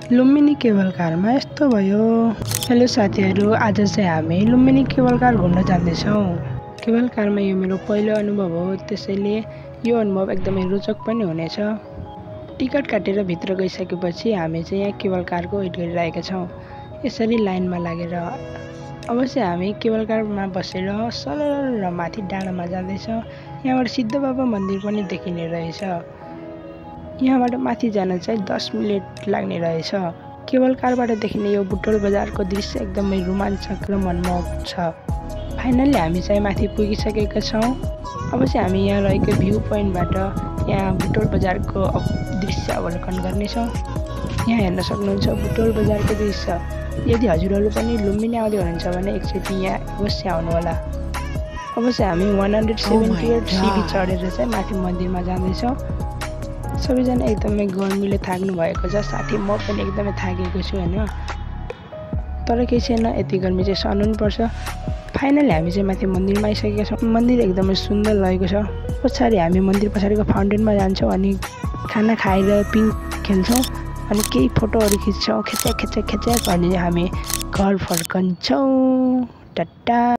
Lumbini cable कारमा यस्तो भयो। हेलो साथीहरू, आज चाहिँ हामी लुम्बिनी केबल कार घुम्न जाँदैछौँ। केबल कारमा यो मेरो पहिलो अनुभव हो, त्यसैले यो अनुभव एकदमै रोचक पनि हुनेछ। टिकट काटेर भित्र गइसकेपछि हामी चाहिँ यहाँ केबल कारको वेट गरिरहेका छौँ। यसरी लाइनमा लागेर अब चाहिँ हामी केबल कारमा बसेर सरर माथि डाँडामा जाँदैछौँ। यहाँबाट सिद्धबाबा मन्दिर पनि देखिने रहेछ। यहाँबाट माथि जान चाहिँ 10 मिनेट लाग्ने रहेछ। केबल कारबाट देखिने यो बुटोल बजारको दृश्य एकदमै रोमाञ्चक र मनमोहक छ। फाइनल्ली हामी चाहिँ माथि पुगिसकेका छौँ। अब चाहिँ हामी यहाँ रहेको भ्यू पोइन्टबाट यहाँ बुटोल बजारको दृश्य अवलोकन गर्नेछौँ। यहाँ हेर्न सक्नुहुन्छ बुटोल बजारको दृश्य। यदि हजुरहरू पनि लुम्बिनी आउँदै हुनुहुन्छ भने एकचोटि यहाँ अवश्य आउनुहोला। अब चाहिँ हामी 178 सिडी चढेर चाहिँ माथि मन्दिरमा जाँदैछौँ। सबैजना एकदमै गर्मीले थाक्नु भएको छ, साथै म पनि एकदमै थाकेको छु होइन। तर केही छैन, यति गर्मी चाहिँ सहनु पर्छ। फाइनली हामी चाहिँ माथि मन्दिरमा आइसकेका छौँ। मन्दिर एकदमै सुन्दर लागेको छ। पछाडि हामी मन्दिर पछाडिको फाउन्टेनमा जान्छौँ अनि खाना खाएर पिङ खेल्छौँ अनि केही फोटोहरू खिच्छौँ। खिच्याक अनि हामी घर फर्कन्छौँ। टाटा।